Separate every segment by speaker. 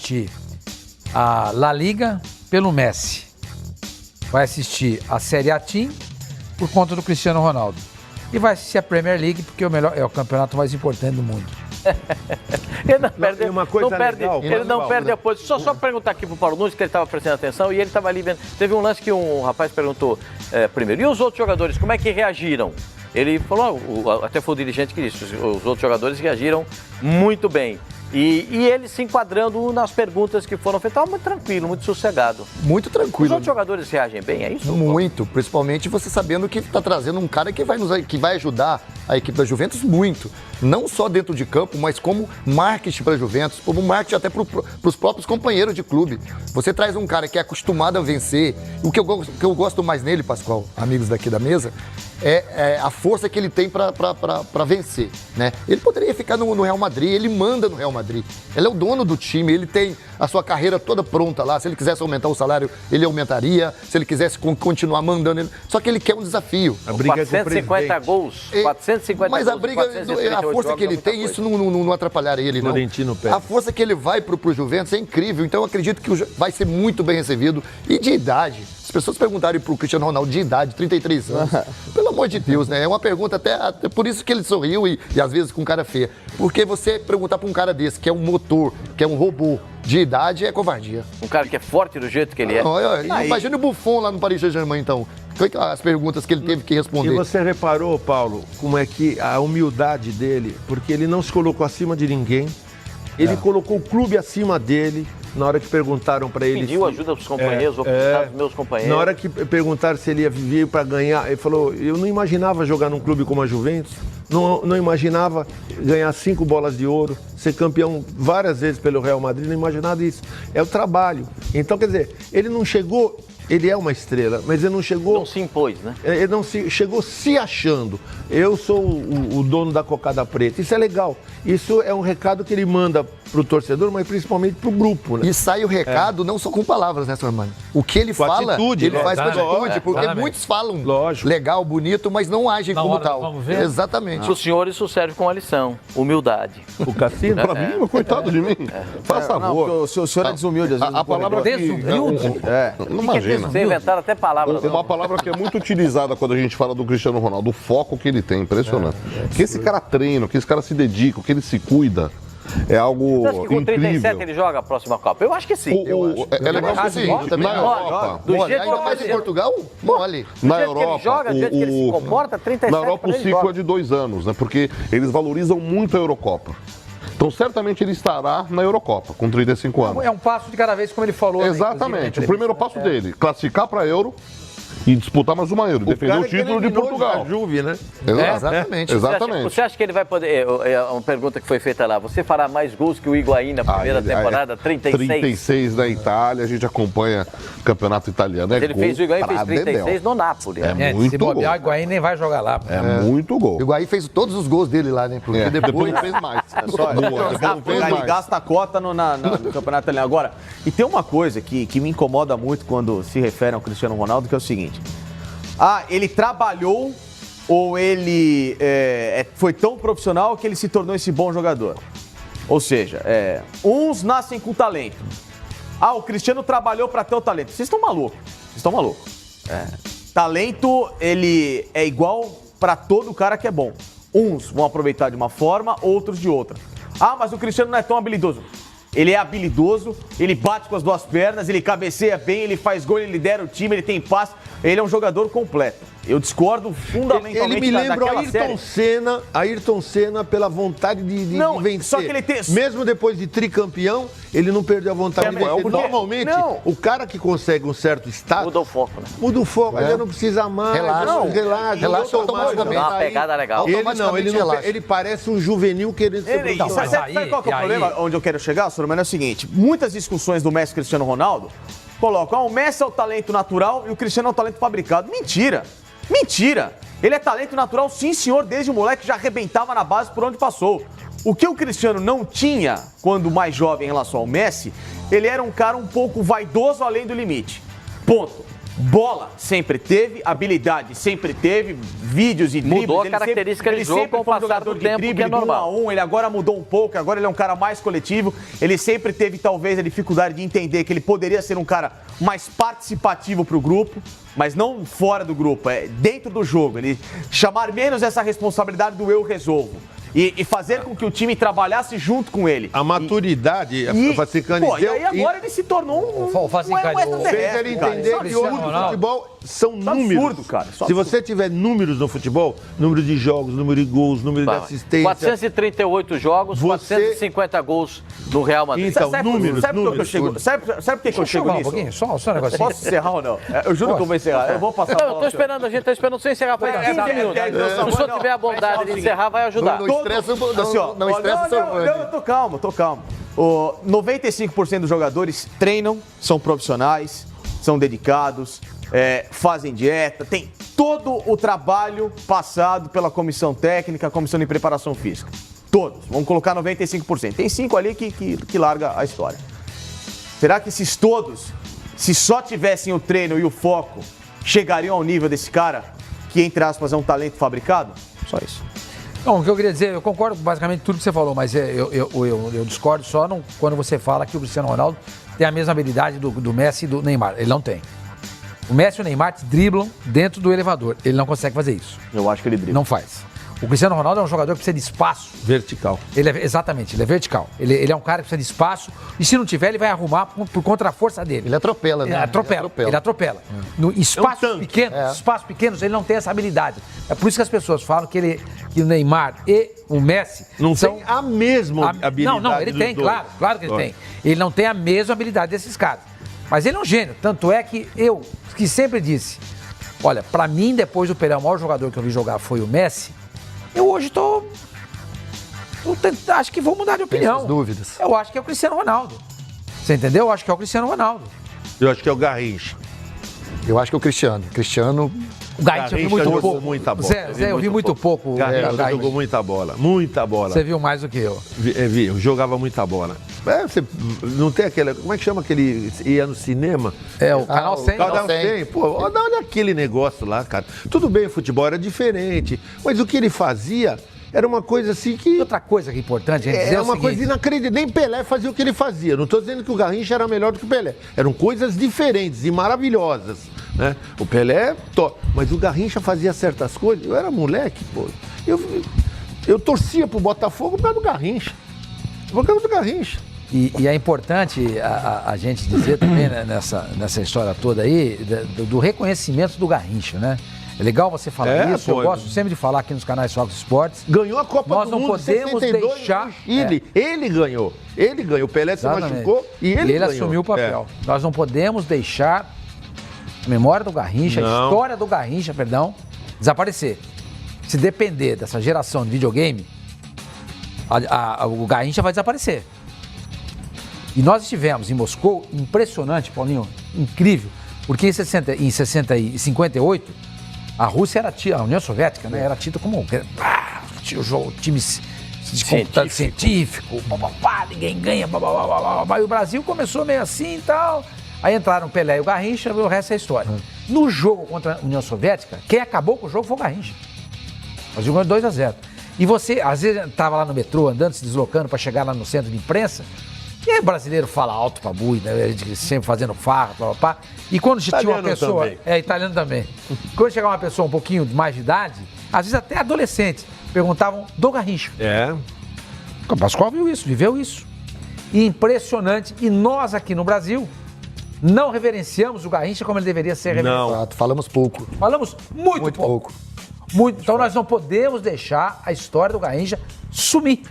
Speaker 1: assistir a La Liga pelo Messi. Vai assistir a Série A Team por conta do Cristiano Ronaldo. E vai assistir a Premier League porque é o campeonato mais importante do mundo.
Speaker 2: Ele não perde,
Speaker 3: ele
Speaker 2: não perde a posição. Só perguntar aqui pro Paulo Nunes, que ele estava prestando atenção, e ele estava ali vendo. Teve um lance que um rapaz perguntou primeiro, e os outros jogadores, como é que reagiram? Ele falou, até foi o dirigente que disse, os outros jogadores reagiram muito bem. E ele se enquadrando nas perguntas que foram feitas, estava muito tranquilo, muito sossegado.
Speaker 4: Muito tranquilo.
Speaker 2: Os outros jogadores reagem bem, é isso?
Speaker 4: Muito, principalmente você sabendo que está trazendo um cara que vai ajudar a equipe da Juventus muito. Não só dentro de campo, mas como marketing para a Juventus, como marketing até para os próprios companheiros de clube. Você traz um cara que é acostumado a vencer. O que eu gosto mais nele, Pascoal, amigos daqui da mesa, é a força que ele tem para vencer, né? Ele poderia ficar no Real Madrid, ele manda no Real Madrid. Ele é o dono do time, ele tem a sua carreira toda pronta lá. Se ele quisesse aumentar o salário, ele aumentaria. Se ele quisesse continuar mandando, só que ele quer um desafio.
Speaker 2: A briga 450 gols, 450
Speaker 4: mas
Speaker 2: gols.
Speaker 4: Mas a força que ele tem, isso não atrapalharia ele, não. A força que ele vai pro Juventus é incrível. Então eu acredito que vai ser muito bem recebido. E de idade, as pessoas perguntarem pro Cristiano Ronaldo de idade, 33 anos. Pelo amor de Deus, né? É uma pergunta até por isso que ele sorriu e às vezes com cara feia. Porque você perguntar pra um cara desse, que é um motor, que é um robô, de idade, é covardia.
Speaker 2: Um cara que é forte do jeito que ele é.
Speaker 4: Imagina o Buffon lá no Paris Saint-Germain, então. As perguntas que ele teve que responder.
Speaker 3: E você reparou, Paulo, como é que a humildade dele, porque ele não se colocou acima de ninguém, ele colocou o clube acima dele. Na hora que perguntaram para ele...
Speaker 2: Pediu ajuda dos companheiros, dos meus companheiros.
Speaker 3: Na hora que perguntaram se ele ia viver para ganhar, ele falou, eu não imaginava jogar num clube como a Juventus, não imaginava ganhar 5 bolas de ouro, ser campeão várias vezes pelo Real Madrid, não imaginava isso. É o trabalho. Então, quer dizer, ele não chegou... Ele é uma estrela, mas ele não chegou...
Speaker 2: Não se impôs, né?
Speaker 3: Ele não chegou se achando. Eu sou o dono da cocada preta. Isso é legal. Isso é um recado que ele manda pro torcedor, mas principalmente pro grupo, né?
Speaker 4: E sai o recado não só com palavras, né, seu irmão? O que ele fala,
Speaker 3: atitude,
Speaker 4: ele faz com atitude. Porque muitos falam legal, bonito, mas não agem como tal.
Speaker 1: Vamos ver?
Speaker 4: Exatamente.
Speaker 2: Para os senhores isso serve como uma lição. Humildade.
Speaker 3: O Cassino?
Speaker 5: Pra mim, coitado de mim. Faz favor.
Speaker 6: O senhor é desumilde. Às vezes,
Speaker 5: a palavra
Speaker 1: desumilde?
Speaker 5: Não imagina.
Speaker 2: Você inventaram até palavras.
Speaker 5: Uma palavra que é muito utilizada quando a gente fala do Cristiano Ronaldo, o foco que ele tem, impressionante. Que esse cara treina, que esse cara se dedica, que ele se cuida. É algo
Speaker 2: Você acha que com
Speaker 5: incrível.
Speaker 2: 37 ele joga a próxima Copa? Eu acho que sim.
Speaker 5: É legal que sim.
Speaker 4: também
Speaker 5: Na
Speaker 4: não.
Speaker 5: Europa,
Speaker 2: Do jeito
Speaker 4: Ainda mais em Portugal, mole.
Speaker 5: na
Speaker 2: jeito que ele
Speaker 5: Europa,
Speaker 2: joga, do jeito que ele se comporta, 37
Speaker 5: na Europa o
Speaker 2: pra ele
Speaker 5: ciclo
Speaker 2: joga.
Speaker 5: é de 2 anos, né? Porque eles valorizam muito a Eurocopa. Então, certamente ele estará na Eurocopa, com 35 anos.
Speaker 1: É um passo de cada vez, como ele falou.
Speaker 5: Exatamente. O primeiro passo dele, classificar para a Euro e disputar mais uma Euro. Defender o título de Portugal.
Speaker 3: A Juve, né?
Speaker 4: Exatamente.
Speaker 5: Exatamente.
Speaker 2: Você acha que ele vai poder... É uma pergunta que foi feita lá. Você fará mais gols que o Higuaín na primeira temporada? 36?
Speaker 5: 36 na Itália, a gente acompanha o campeonato italiano.
Speaker 2: Mas ele fez o Higuaín, fez 36 no Napoli.
Speaker 5: É muito
Speaker 1: se
Speaker 5: gol.
Speaker 1: bobear, o Higuaín nem vai jogar lá.
Speaker 5: É muito gol.
Speaker 4: O Higuaín fez todos os gols dele lá, né? Porque
Speaker 5: Depois ele fez mais.
Speaker 6: Ele gasta a cota no campeonato italiano. Agora, e tem uma coisa que me incomoda muito quando se refere ao Cristiano Ronaldo, que é o seguinte. Ele trabalhou ou ele foi tão profissional que ele se tornou esse bom jogador? Ou seja, uns nascem com talento. O Cristiano trabalhou para ter o talento. Vocês estão malucos. Talento, ele é igual para todo cara que é bom. Uns vão aproveitar de uma forma, outros de outra. Mas o Cristiano não é tão habilidoso. Ele é habilidoso, ele bate com as 2 pernas, ele cabeceia bem, ele faz gol, ele lidera o time, ele tem passe. Ele é um jogador completo. Eu discordo fundamentalmente
Speaker 3: Ele me lembra o
Speaker 6: daquela série.
Speaker 3: Ayrton Senna pela vontade de vencer.
Speaker 6: Só que ele tem...
Speaker 3: Mesmo depois de tricampeão, ele não perdeu a vontade de vencer. Normalmente, o cara que consegue um certo status...
Speaker 2: Muda o foco, né?
Speaker 3: Muda o foco, ele não precisa mais.
Speaker 4: Relaxa automaticamente.
Speaker 2: Dá uma pegada legal.
Speaker 3: Ele parece um juvenil querendo ser brutal.
Speaker 6: Sabe qual que é o problema? Onde eu quero chegar, senhor? Mas é o seguinte, muitas discussões do Messi e Cristiano Ronaldo colocam, o Messi é o talento natural e o Cristiano é o talento fabricado. Mentira! Ele é talento natural, sim, senhor, desde o moleque já arrebentava na base por onde passou. O que o Cristiano não tinha, quando mais jovem em relação ao Messi, ele era um cara um pouco vaidoso além do limite. Ponto. Bola sempre teve, habilidade sempre teve, vídeos e dribles.
Speaker 2: Mudou a característica de jogo com o passar do tempo, que é normal.
Speaker 6: 1 a 1, ele agora mudou um pouco, agora ele é um cara mais coletivo. Ele sempre teve, talvez, a dificuldade de entender que ele poderia ser um cara mais participativo pro grupo, mas não fora do grupo, é dentro do jogo. Ele chamar menos essa responsabilidade do eu resolvo. E fazer com que o time trabalhasse junto com ele.
Speaker 3: A maturidade,
Speaker 6: E
Speaker 3: Facicani deu...
Speaker 6: aí agora ele se tornou um
Speaker 1: Facicani,
Speaker 3: Fez ele entender que hoje o futebol são números.
Speaker 6: absurdo, cara. Isso é
Speaker 3: Se
Speaker 6: absurdo.
Speaker 3: você tiver números no futebol, número de jogos, número de gols, número de assistência...
Speaker 2: 438 jogos,
Speaker 3: Você-
Speaker 2: 450 gols no Real Madrid.
Speaker 3: Então,
Speaker 6: Sabe por que eu chego? Sabe por que eu chego
Speaker 1: Um
Speaker 6: nisso?
Speaker 1: pouquinho, só um negocinho.
Speaker 6: Posso encerrar ou não? Eu juro que eu vou encerrar. Eu vou passar a
Speaker 2: Não, eu
Speaker 6: bola.
Speaker 2: tô esperando, a gente tá esperando você encerrar. Foi 15 minutos. Se o senhor tiver a bondade de encerrar, vai ajudar.
Speaker 4: Não estressa, não estressa o seu
Speaker 6: Não, eu tô calmo, tô calmo. 95% dos jogadores treinam, são profissionais, são dedicados, fazem dieta, tem todo o trabalho passado pela comissão técnica, comissão de preparação física. Todos. Vamos colocar 95%. Tem 5 ali que larga a história. Será que esses todos, se só tivessem o treino e o foco, chegariam ao nível desse cara, que, entre aspas, é um talento fabricado? Só isso.
Speaker 1: Não, o que eu queria dizer, eu concordo com basicamente tudo que você falou, mas eu discordo só quando você fala que o Cristiano Ronaldo tem a mesma habilidade do Messi e do Neymar. Ele não tem. O Messi e o Neymar driblam dentro do elevador. Ele não consegue fazer isso.
Speaker 6: Eu acho que ele dribla.
Speaker 1: Não faz. O Cristiano Ronaldo é um jogador que precisa de espaço.
Speaker 3: Vertical.
Speaker 1: Exatamente, ele é vertical. Ele é um cara que precisa de espaço e se não tiver, ele vai arrumar por contra a força dele.
Speaker 4: Ele atropela, né?
Speaker 1: Ele atropela. No espaços
Speaker 3: tanque.
Speaker 1: pequenos, espaços pequenos, ele não tem essa habilidade. É por isso que as pessoas falam que o Neymar e o Messi
Speaker 3: Não
Speaker 1: são
Speaker 3: tem a mesma habilidade.
Speaker 1: Não, ele
Speaker 3: dos
Speaker 1: tem,
Speaker 3: dois.
Speaker 1: claro que ele tem. Ele não tem a mesma habilidade desses caras. Mas ele é um gênio. Tanto é que eu, que sempre disse, olha, pra mim, depois do Pelé, o maior jogador que eu vi jogar foi o Messi. Eu hoje acho que vou mudar de opinião.
Speaker 4: essas dúvidas.
Speaker 1: Eu acho que é o Cristiano Ronaldo. Você entendeu? Eu acho que é o Cristiano Ronaldo.
Speaker 3: Eu acho que é o Garrincha.
Speaker 4: Eu acho que é o Cristiano.
Speaker 1: O Garrincha eu vi muito
Speaker 3: jogou
Speaker 1: pouco.
Speaker 3: muita bola.
Speaker 1: Zé, eu vi muito pouco.
Speaker 3: Garrincha jogou muita bola. Muita bola.
Speaker 1: Você viu mais do que eu.
Speaker 3: Eu jogava muita bola. Você não tem aquele... Como é que chama aquele... Ia no cinema?
Speaker 1: É, o Canal 100.
Speaker 3: Canal 100. Pô, olha aquele negócio lá, cara. Tudo bem, o futebol era diferente, mas o que ele fazia era uma coisa assim que...
Speaker 1: Outra coisa que é importante a gente dizer
Speaker 3: É
Speaker 1: o
Speaker 3: uma
Speaker 1: seguinte,
Speaker 3: coisa inacreditável. Nem Pelé fazia o que ele fazia. Não estou dizendo que o Garrincha era melhor do que o Pelé. Eram coisas diferentes e maravilhosas. Né? O Pelé, mas o Garrincha fazia certas coisas. Eu era moleque, pô. Eu torcia pro Botafogo por causa do Garrincha. Por causa do Garrincha.
Speaker 1: E é importante a gente dizer também, né, nessa história toda aí, do reconhecimento do Garrincha, né? É legal você falar isso,
Speaker 3: pô,
Speaker 1: eu gosto sempre de falar aqui nos canais Fox Sports.
Speaker 3: Ganhou a Copa
Speaker 1: Nós
Speaker 3: do
Speaker 1: não
Speaker 3: Mundo
Speaker 1: podemos
Speaker 3: 62
Speaker 1: deixar-
Speaker 3: no Chile. Ele ganhou. Ele ganhou. O Pelé se
Speaker 1: Exatamente.
Speaker 3: machucou e ele ganhou.
Speaker 1: assumiu o papel. Nós não podemos deixar a memória do Garrincha, a
Speaker 3: Não.
Speaker 1: história do Garrincha, desaparecer. Se depender dessa geração de videogame, o Garrincha vai desaparecer. E nós estivemos em Moscou, impressionante, Paulinho, incrível, porque em 58, a Rússia era tida, a União Soviética, né, era tida como o time científico, ninguém ganha, e o Brasil começou meio assim e tal. Aí entraram o Pelé e o Garrincha, o resto é história. No jogo contra a União Soviética, quem acabou com o jogo foi o Garrincha. Nós jogamos 2-0. E você, às vezes, estava lá no metrô, andando, se deslocando para chegar lá no centro de imprensa, e aí o brasileiro fala alto pra bui, né? A gente sempre fazendo farra, pá. E quando tinha uma pessoa...
Speaker 3: Também.
Speaker 1: Italiano também. Quando chegava uma pessoa um pouquinho mais de idade, às vezes até adolescentes, perguntavam do Garrincha. O Pascoal viu isso, viveu isso. E impressionante. E nós aqui no Brasil não reverenciamos o Garrincha como ele deveria ser reverenciado.
Speaker 4: Exato, falamos pouco.
Speaker 1: Falamos muito pouco. Então nós não podemos deixar a história do Garrincha sumir.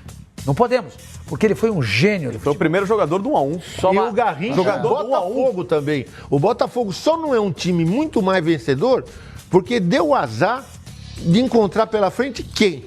Speaker 1: Não podemos. Porque ele foi um gênio.
Speaker 6: Ele foi o primeiro jogador do 1-1.
Speaker 3: E o Garrincha,
Speaker 6: jogador
Speaker 3: o Botafogo também. O Botafogo só não é um time muito mais vencedor porque deu o azar de encontrar pela frente quem?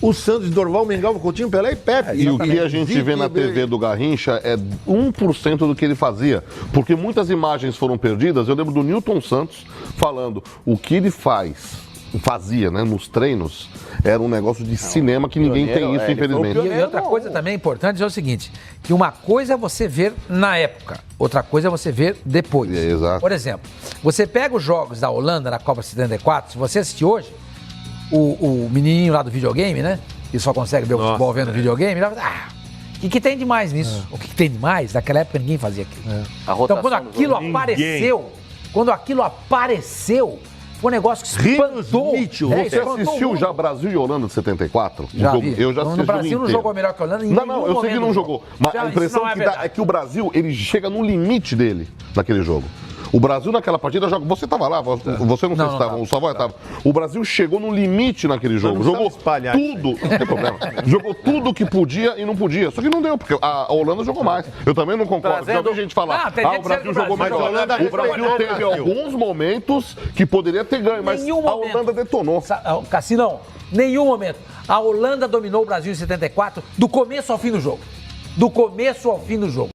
Speaker 3: O Santos, Dorval, Mengal, Coutinho, Pelé e Pepe.
Speaker 5: E o que a gente vê na TV do Garrincha é 1% do que ele fazia. Porque muitas imagens foram perdidas. Eu lembro do Newton Santos falando o que ele faz fazia, né, nos treinos, era um negócio de cinema que ninguém tem isso, infelizmente.
Speaker 1: E outra coisa também importante é o seguinte, que uma coisa é você ver na época, outra coisa é você ver depois.
Speaker 5: Exato.
Speaker 1: Por exemplo, você pega os jogos da Holanda na Copa 74, se você assistir hoje, o menininho lá do videogame, né, que só consegue ver o futebol vendo videogame, ele vai falar, o que tem de mais nisso? O que tem de mais? Naquela época ninguém fazia aquilo. Então quando aquilo apareceu, foi um negócio que espantou.
Speaker 5: Você assistiu já Brasil e Holanda de 74?
Speaker 1: Já vi.
Speaker 5: Eu já assisti
Speaker 1: no Brasil não jogou melhor que a Holanda.
Speaker 5: Não, eu sei que não jogou. Mas a impressão que dá é que o Brasil, ele chega no limite dele naquele jogo. O Brasil naquela partida joga. Você estava lá, você não sei se estava, o Savoy estava. O Brasil chegou no limite naquele jogo. Jogou tudo, não tem problema. Jogou tudo que podia e não podia. Só que não deu, porque a Holanda jogou mais. Eu também não concordo. Já vi gente falar, o Brasil jogou mais. O Brasil teve alguns momentos que poderia ter ganho, mas a Holanda detonou.
Speaker 1: Cassinão, nenhum momento. A Holanda dominou o Brasil em 74 do começo ao fim do jogo. Do começo ao fim do jogo.